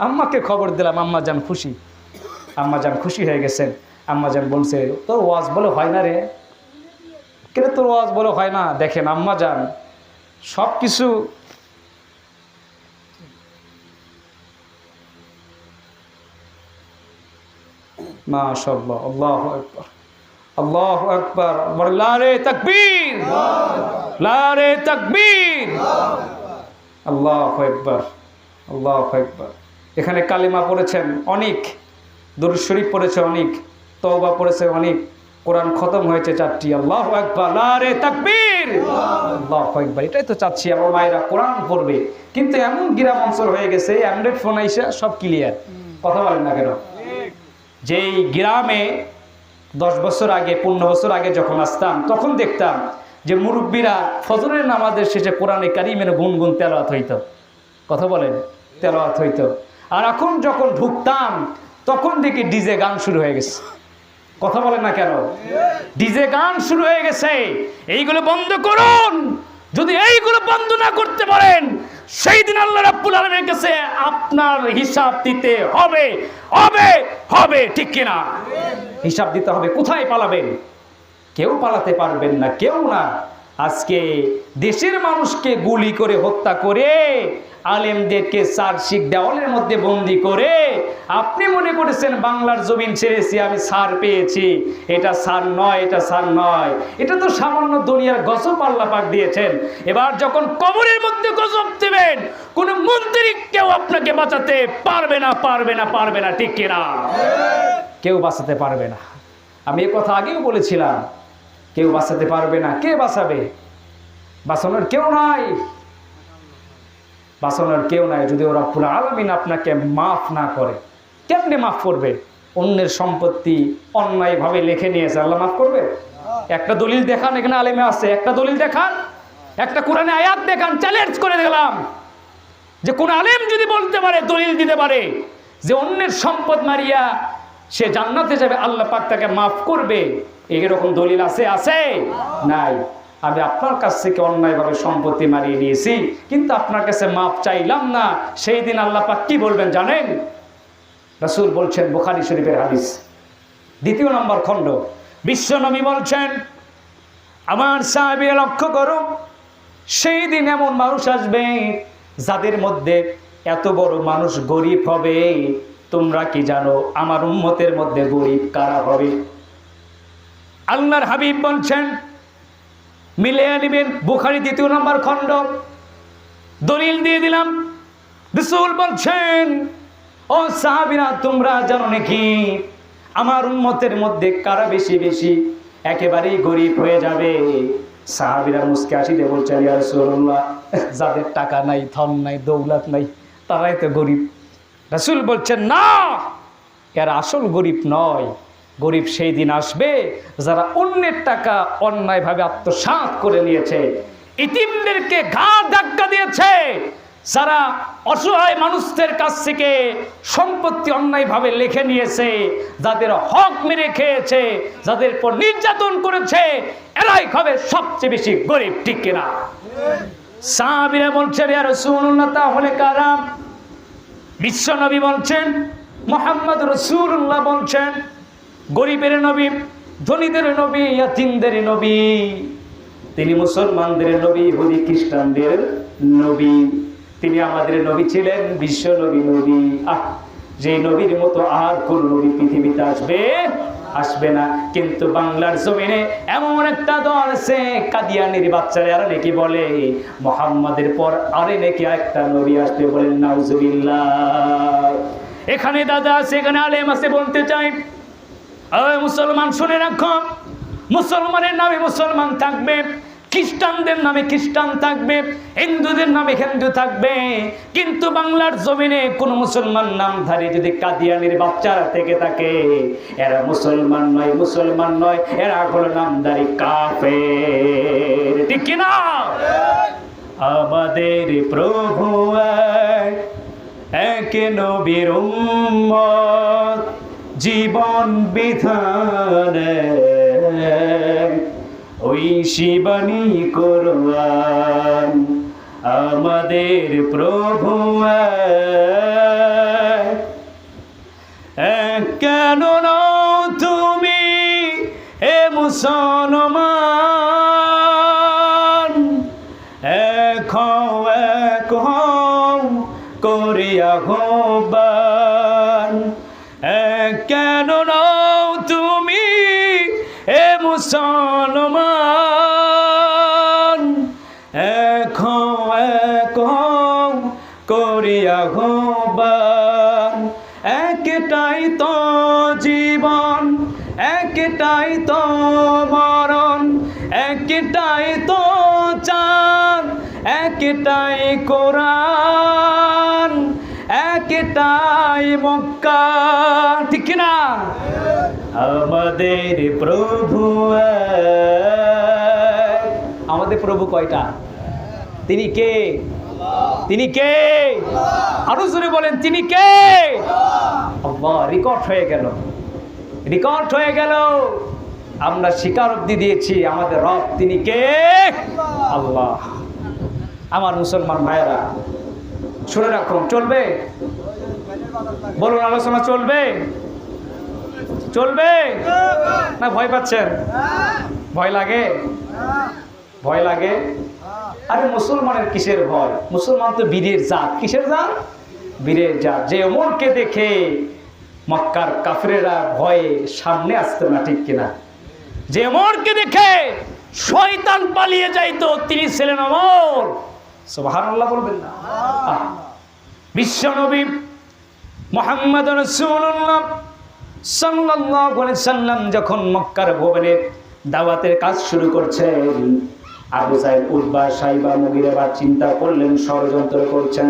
আম্মাকে খবর দিলাম, আম্মা জান খুশি, আম্মা জান খুশি হয়ে গেছেন। আম্মা জান বলছে, তোর ওয়াজ বলে হয় না রে? কেন তোর ওয়াজ বলে হয় না? দেখেন আম্মা জান সব কিছু মাশাআল্লাহ, আল্লাহু আকবার, আল্লাহু আকবার, নারে তাকবীর, নারে তাকবীর, আল্লাহু আকবার, আল্লাহু আকবার। এখানে কালিমা পড়েছেন অনেক, দুরূদ শরীফ পড়েছে অনেক, তওবা পড়েছে অনেক, কোরআন খতম হয়েছে 4টি। আল্লাহু আকবার, নারে তাকবীর, আল্লাহু আকবার। এটাই তো চাচ্ছি আমার মায়েরা কোরআন পড়বে, কিন্তু এমন গ্রাম অঞ্চল হয়ে গেছে অ্যান্ড্রয়েড ফোন আইসা সব ক্লিয়ার। কথা বলেন না কেন? যেই গ্রামে 10 বছর আগে 15 বছর আগে যখন আসতাম তখন দেখতাম যে মুরব্বীরা ফজরের নামাজের শেষে কোরআনে কারিমের গুনগুন তেলাওয়াত হইতো। কথা বলেন, তেলাওয়াত হইতো। আর এখন যখন ঢুকতাম তখন দেখি ডিজে গান শুরু হয়ে গেছে। কথা বলেন না কেন? ডিজে গান শুরু হয়ে গেছে। এইগুলো বন্ধ করুন। যদি এইগুলো বন্ধ না করতে পারেন সেই দিন আল্লাহ রাব্বুল আলামিনের কাছে আপনার হিসাব দিতে হবে, হবে, হবে। ঠিক কিনা? হিসাব দিতে হবে। কোথায় পালাবেন? কেউ পালাতে পারবেন না, কেউ না। আজকে দেশের মানুষকে গুলি করে হত্যা করে আলেমদেরকে চার্জশিট দেওয়ালের মধ্যে বন্দি করে আপনি মনে করেছেন বাংলার জমিন ছেড়েছি, আমি ছাড় পেয়েছি। এটা ছাড় নয়, এটা ছাড় নয়। এটা তো সামান্য দুনিয়ার গজব আল্লাহ পাক দিয়েছেন। এবার যখন কবরের মধ্যে গজব দেবেন কোন মন্ত্রী কেউ আপনাকে বাঁচাতে পারবে না, পারবে না, পারবে না। ঠিক কিনা? কেউ বাঁচাতে পারবে না। আমি এই কথা আগেও বলেছিলাম, কেউ বাঁচাতে পারবে না। কে বাঁচাবে? বাঁচানোর কেউ নাই, বাঁচানোর কেউ নাই। যদি রব্বুল আলামিন আপনাকে মাফ না করে, কেমনে মাফ করবে? অন্যের সম্পত্তি অন্যায়ভাবে লিখে নিয়েছে, আল্লাহ মাফ করবে? একটা দলিল দেখান, এখানে আলেমে আছে, একটা দলিল দেখান, একটা কোরআনে আয়াত দেখান। চ্যালেঞ্জ করে দিলাম যে কোন আলেম যদি বলতে পারে, দলিল দিতে পারে যে অন্যের সম্পদ মারিয়া সে জান্নাতে যাবে, আল্লাহ পাক তাকে মাফ করবে, এরকম দলিল আছে? আছে? নাই। আমি আপনার কাছ থেকে অন্যায়ভাবে সম্পত্তি মারিয়ে নিয়েছি, কিন্তু আপনার কাছে মাফ চাইলাম না। সেই দিন আল্লাহ পাক কি বলবেন জানেন? রাসূল বলছেন, বুখারী শরীফের হাদিস 2 নম্বর খণ্ড, বিশ্ব নবী বলছেন, আমার সাহাবীরা লক্ষ্য করো, সেই দিন এমন মানুষ আসবে যাদের মধ্যে এত বড় মানুষ গরিব হবে। তোমরা কি জানো আমার উম্মতের মধ্যে গরিব কারা হবে? আল্লাহর হাবিব বলছেন, মিলিয়ে নেবেন, বুখারী 2 নম্বর খণ্ড, দলিল দিয়ে দিলাম। রাসূল বলছেন, ও সাহাবীরা তোমরা জানো নাকি আমার উম্মতের মধ্যে কারা বেশি বেশি একেবারেই গরিব হয়ে যাবে? সাহাবীরা মুস্কে হাসিতে বলছেন, ইয়া রাসূলুল্লাহ, যাদের টাকা নাই, ধন নাই, দৌলত নাই, তারাই তো গরিব। রাসূল বলছেন, না, এরা আসল গরিব নয়। গরিব সেই দিন আসবে যারা অন্যের টাকা অন্যায়ভাবে আত্মসাৎ করে নিয়েছে, ইতিমদেরকে ঘাড় ধাক্কা দিয়েছে, যারা অসহায় মানুষদের কাছ থেকে সম্পত্তি অন্যায়ভাবে লিখে নিয়েছে, যাদের হক মেরে খেয়েছে, যাদের পর নির্যাতন করেছে, এরাই হবে সবচেয়ে বেশি গরিব। ঠিক কিনা? সাহাবীরা বলছেন, ইয়া রাসূলুল্লাহ, তাহলে কারা? বিশ্ব নবী বলছেন, মুহাম্মদ রাসূলুল্লাহ বলছেন, গরিবের নবী, ধনীদের নবী, ইয়াতীমদের নবী, তিনি মুসলমানদের নবী, ইহুদি খ্রিস্টানদের নবী। তিনি আমাদের নবী ছিলেন, বিশ্ব নবী নবী। যে নবীর মতো আর কোন নবী পৃথিবীতে আসবে না। কিন্তু বাংলার জমিনে এমন একটা দল আছে, কাদিয়ানির বাচ্চারা, এরা নাকি বলে মুহাম্মাদের পর আরে নাকি একটা নবী আসবে, বলেন নাউজুবিল্লাহ। এখানে দাদা আছে, এখানে আলেম আছে, বলতে চাই, মুসলমান শুনে রাখো, মুসলমানের নামে মুসলমান থাকবে, খ্রিস্টানদের নামে খ্রিস্টান থাকবে, হিন্দুদের নামে হিন্দু থাকবে, কিন্তু বাংলার জমিনে কোন মুসলমান নামধারী যদি কাদিয়ানির বাচ্চারা থেকে থাকে, এরা মুসলমান নয়, মুসলমান নয়, এরা হলো নামধারী কাফের। ঠিক কিনা? আমাদের প্রভু এক নবীর উম্মত, জীবন বিধান ওই শিবানী কোরআন। আমাদের প্রভু মুসলমান এক হও করিয়া আহ্বান, কেন নাও তুমি এ মুসলমান এক হও করিয়া আহ্বান, একটাই তো জীবন একটাই তো মরণ, একটাই তো চাঁদ একটাই কোরআন, একটাই মক্কা, ঠিক না? আমাদের প্রভু এক। আমাদের প্রভু কয়টা? তিনি কে? তিনি কে? আরো জোরে বলেন, তিনি কে? আল্লাহ। রেকর্ড হয়ে গেল, রেকর্ড হয়ে গেল। আমরা স্বীকারোক্তি দিয়েছি আমাদের রব তিনি কে? আল্লাহ। আমার মুসলমান ভাইয়েরা শুনে রাখুন, চলবে? বলুন, আলোচনা চলবে? চলবে না ভয় পাচ্ছেন? ভয় লাগে? ভয় লাগে? আরে মুসলমানের কিসের ভয়? মুসলমান তো বীরের জাত। কিসের জাত? বীরের জাত। যে ওমরকে দেখে মক্কার কাফিরেরা ভয়ে সামনে আসতো না, ঠিক কিনা? যে ওমরকে দেখে শয়তান পালিয়ে যাইতো, তিনি ছিলেন ওমর। সুবহানাল্লাহ বলবেন না? বিশ্ব নবী মুহাম্মদ রাসূলুল্লাহ সাল্লাল্লাহু আলাইহি সাল্লাম যখন মক্কার ভবনে দাওয়াতের কাজ শুরু করছেন, আবু জাহেল, উতবা, সাইবা, মুগীরা বা চিন্তা করলেন ষড়যন্ত্র করছেন।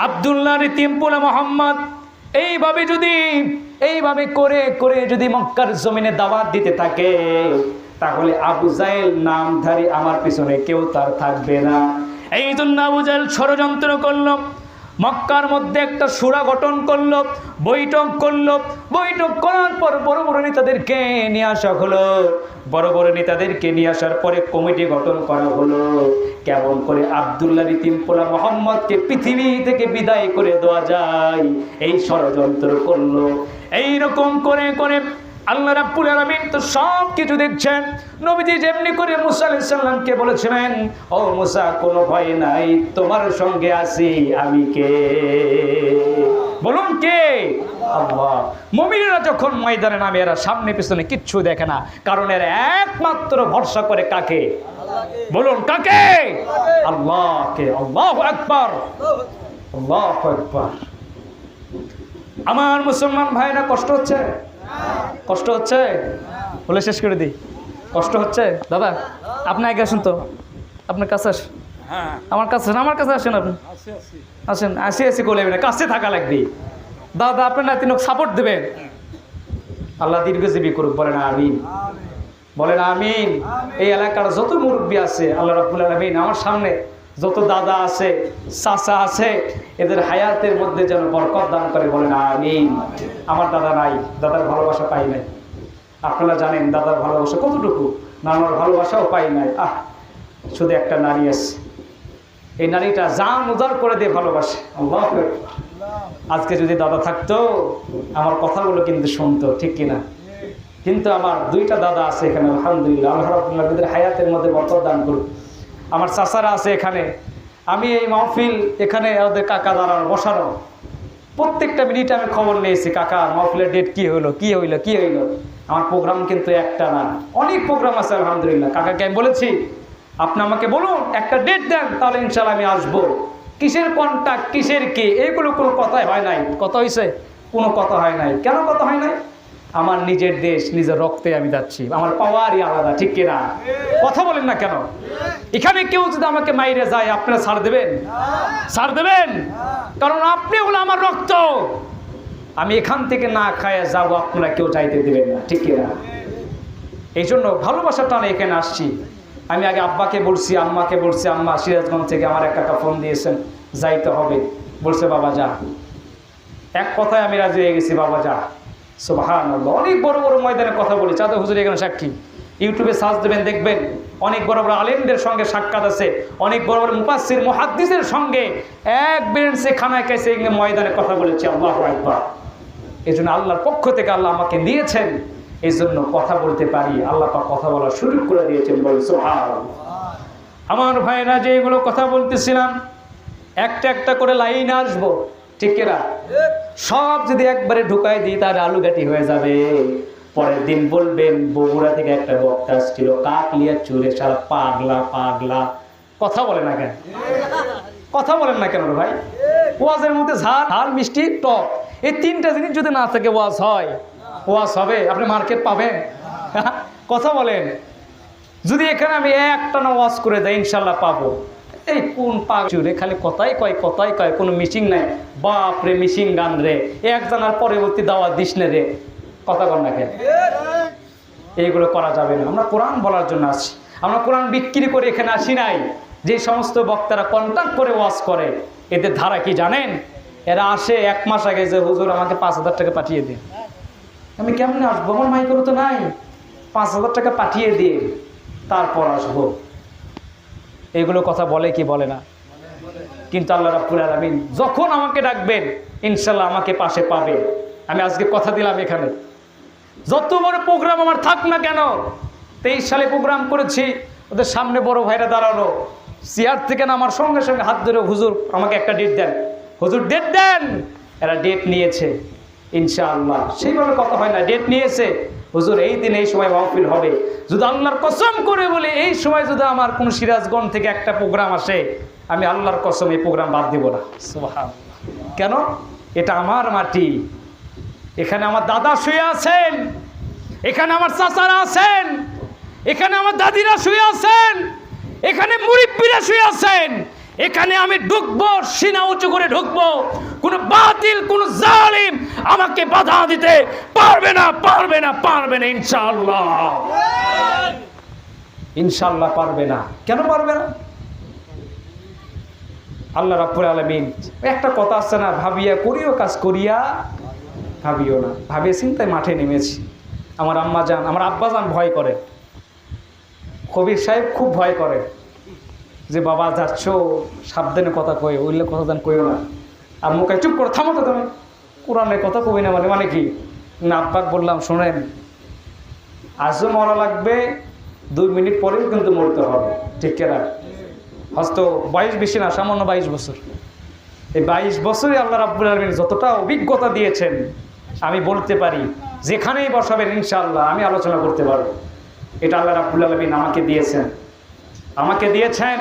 আব্দুল্লাহর তিমপুলা মোহাম্মদ এইভাবে করে করে যদি মক্কার জমিনে দাওয়াত দিতে থাকে, তাহলে আবু জাহেল নামধারী আমার পিছনে কেউ তার থাকবে না। এই জন্য আবু জাহেল ষড়যন্ত্র করল, মক্কার মধ্যে একটা সূরা গঠন করলো, বৈঠক করলো। বৈঠক করার পর বড় বড় নেতাদেরকে নিয়ে আসা হলো। বড় বড় নেতাদেরকে নিয়ে আসার পরে কমিটি গঠন করা হলো, কেমন করে আব্দুল্লাহ তিমপোলা মোহাম্মদকে পৃথিবী থেকে বিদায় করে দেওয়া যায়, এই ষড়যন্ত্র করলো। এইরকম করে করে আল্লাহ রাব্বুল আলামিন তো সব কিছু দেখছেন। নবীজি যেমনি করে মুসা আলাইহিস সালামকে বলেছিলেন, ও মুসা, কোনো ভয় নাই, তোমার সঙ্গে আছি আমি। কে? বলুন কে? আল্লাহ। মুমিনরা যখন ময়দানে নামে, এরা সামনে পিছনে কিচ্ছু দেখে না, কারণ এরা একমাত্র ভরসা করে কাকে? বলুন কাকে? আল্লাহকে। আল্লাহু আকবার, আল্লাহু আকবার। আমার মুসলমান ভাইরা কষ্ট হচ্ছে? কষ্ট হচ্ছে? বলে শেষ করে দিই। কষ্ট হচ্ছে? দাদা আপনি আগে আসুন তো, আপনার কাছে আসুন। আমার কাছে আসেন, আপনি আসেন। আসি করলেন না, কাছে থাকা লাগবে। দাদা আপনার নাতিনক সাপোর্ট দেবেন। আল্লাহ দীর্ঘজীবী করুক, বলেন আমিন, বলেন আমিন। এই এলাকার যত মুরব্বী আছে, আল্লাহ রাব্বুল আলামিন আমার সামনে যত দাদা আছে, চাচা আছে, এদের হায়াতের মধ্যে যেন বরকত দান করে, বলেন আমিন। আমার দাদা নাই, দাদার ভালোবাসা পাই নাই। আপনারা জানেন দাদার ভালোবাসা কতটুকু, নানার ভালোবাসাও পাই নাই। শুধু একটা নারী আছে, এই নারীটা জান উজাড় করে দিয়ে ভালোবাসে। আল্লাহু আকবার। আজকে যদি দাদা থাকতো, আমার কথাগুলো কিন্তু শুনতো, ঠিক কিনা? কিন্তু আমার দুইটা দাদা আছে এখানে, আলহামদুলিল্লাহ। আল্লাহ রাব্বুল আলামিন হায়াতের মধ্যে বরকত দান করুন। আমার চাচারা আছে এখানে। আমি এই মাহফিল এখানে ওদের কাকা দাঁড়ানো বসানো, প্রত্যেকটা মিনিটে আমি খবর নিয়েছি, কাকা মাহফিলের ডেট কি হইলো, কি হইলো, কি হইলো। আমার প্রোগ্রাম কিন্তু একটা না, অনেক প্রোগ্রাম আছে আলহামদুলিল্লাহ। কাকাকে আমি বলেছি, আপনি আমাকে বলুন একটা ডেট দেন, তাহলে ইনশাআল্লাহ আমি আসবো। কিসের কন্টাক্ট, কিসের কি, এইগুলো কোনো কথাই হয় নাই। কথা হয়েছে? কোনো কথা হয় নাই। কেন কথা হয় নাই? আমার নিজের দেশ, নিজের রক্তে আমি যাচ্ছি, আমার পাওয়ারই আলাদা, ঠিক কিনা? কথা বলেন না কেন? এখানে কেউ যদি আমাকে মাইরে যায়, আপনারা ছাড় দেবেন? ছাড় দেবেন? কারণ আপনি হলো আমার রক্ত। আমি এখান থেকে না খায় যাবো, আপনারা কেউ যাইতে দেবেন না, ঠিক কিনা? এই জন্য ভালোবাসার টানে এখানে আসছি। আমি আগে আব্বাকে বলছি, আম্মাকে বলছি, আম্মা সিরাজগঞ্জ থেকে আমার এক কাকা ফোন দিয়েছেন, যাইতে হবে। বলছে বাবা যা। এক কথায় আমি রাজি হয়ে গেছি, বাবা যা। সুবহানাল্লাহ। অনেক বড় বড় ময়দানে কথা বলি, চাঁদা হুজুর এখানে সাক্ষী। ইউটিউবে সার্চ দেবেন, দেখবেন অনেক বড় বড় আলেমদের সঙ্গে সাক্ষাৎ আছে, অনেক বড় বড় মুফাসসির মুহাদ্দিসের সঙ্গে এক বেঞ্চে খানায় খাইছে ময়দানে কথা বলেছি। আল্লাহু আকবার। এই জন্য আল্লাহর পক্ষ থেকে আল্লাহ আমাকে নিয়েছেন, এই জন্য কথা বলতে পারি। আল্লাহ পাক কথা বলার সুযোগ করে দিয়েছেন, বলে সুবহানাল্লাহ। আমার ভাইরা, যে এগুলো কথা বলতেছিলাম, একটা একটা করে লাইন আসবো, ঠিক কিনা? সব যদি একবারে ঢুকাই দিই তার আলুঘাটি হয়ে যাবে। পরের দিন বলবেন বগুড়া থেকে একটা বক্তা আসছিল, কাকলিয়া চুরে সারা পাগলা পাগলা। কথা বলে না কেন? কথা বলেন না কেন ভাই? ওয়াজের মধ্যে ঝাল, ঝাল, মিষ্টি, টক, এই তিনটা জিনিস যদি না থাকে ওয়াজ হয়? ওয়াজ হবে? আপনি মার্কেট পাবেন? কথা বলেন। যদি এখানে আমি একটা না ওয়াজ করে যাই, ইনশাল্লাহ পাবো। এই কোন পাক চুরে খালি কথাই কয়, কথাই কয়, কোনো মিশিং নাই। বাপ রে মিশিং গান রে, একজনের পরবর্তী দাওয়াত দিস না রে। কথা কর না কেন? এইগুলো করা যাবে না। আমরা কোরআন বলার জন্য আসছি, আমরা কোরআন বিক্রি করে এখানে আসি নাই। যে সমস্ত বক্তারা কন্ট্যাক্ট করে ওয়াজ করে, এদের ধারা কি জানেন? এরা আসে 1 মাস আগে যে হুজুর আমাকে 5,000 টাকা পাঠিয়ে দিন। আমি কেমনে আসবো? আমার মাইকেরও তো নাই। 5,000 টাকা পাঠিয়ে দিয়ে তারপর আসবো। এগুলো কথা বলে কি বলে না? কিন্তু আল্লাহ রাব্বুল আলামিন যখন আমাকে ডাকবেন, ইনশাল্লাহ আমাকে পাশে পাবে। আমি আজকে কথা দিলাম, এখানে যত বড় প্রোগ্রাম আমার থাক না কেন, 23 সালে প্রোগ্রাম করেছি, ওদের সামনে বড় ভাইরা দাঁড়ানো, চেয়ার থেকে নামার সঙ্গে সঙ্গে হাত ধরে, হুজুর আমাকে একটা ডেট দেন, হুজুর ডেট দেন। এরা ডেট নিয়েছে ইনশাআল্লাহ। সেইভাবে কথা হয় না, ডেট নিয়েছে, হুজুর এই দিন এই সময় মাহফিল হবে। যদি আল্লাহর কসম করে বলে এই সময় যদি আমার কোন সিরাজগঞ্জ থেকে একটা প্রোগ্রাম আসে, আমি আল্লাহর কসম এই প্রোগ্রাম বাদ দেব না। সুবহানাল্লাহ। কেন? এটা আমার মাটি, এখানে আমার দাদা শুয়ে আছেন, এখানে আমার চাচারা আছেন, এখানে আমার দাদিরা শুয়ে আছেন, এখানে মুরিব্বিরা শুয়ে আছেন। এখানে আমি ঢুকবো, সিনা উঁচু করে ঢুকবো। কোন বাতিল, কোন জালিম আমাকে বাধা দিতে পারবে না, পারবে না, পারবে না। ইনশাআল্লাহ, ইনশাআল্লাহ পারবে না। কেন পারবে না? আল্লাহ রাব্বুল আলামিন, একটা কথা আছে না, ভাবিয়া করিও কাজ করিয়া ভাবিও না। ভাবিয়ে চিন্তায় মাঠে নেমেছি। আমার আম্মা জান, আমার আব্বা জান ভয় করে, কবির সাহেব খুব ভয় করে যে বাবা যাচ্ছ সাবধানে কথা কই, ওইলে কথা জান কইও না। আর মুখে চুপ করে থামো তো তুমি, কোরআনের কথা কবি না, মানে কি না? আব্বাক বললাম, শোনেন, আজও মরা লাগবে, 2 মিনিট পরেও কিন্তু মরতে হবে, ঠিক কিনা? হয়তো 22 বেশি না, সামান্য 22 বছর। এই 22 বছরে আল্লাহ রাব্বুল আলামিন যতটা অভিজ্ঞতা দিয়েছেন, আমি বলতে পারি যেখানেই বসাবেন ইনশাআল্লাহ আমি আলোচনা করতে পারবো। এটা আল্লাহ রাব্বুল আলামিন আমাকে দিয়েছেন, আমাকে দিয়েছেন।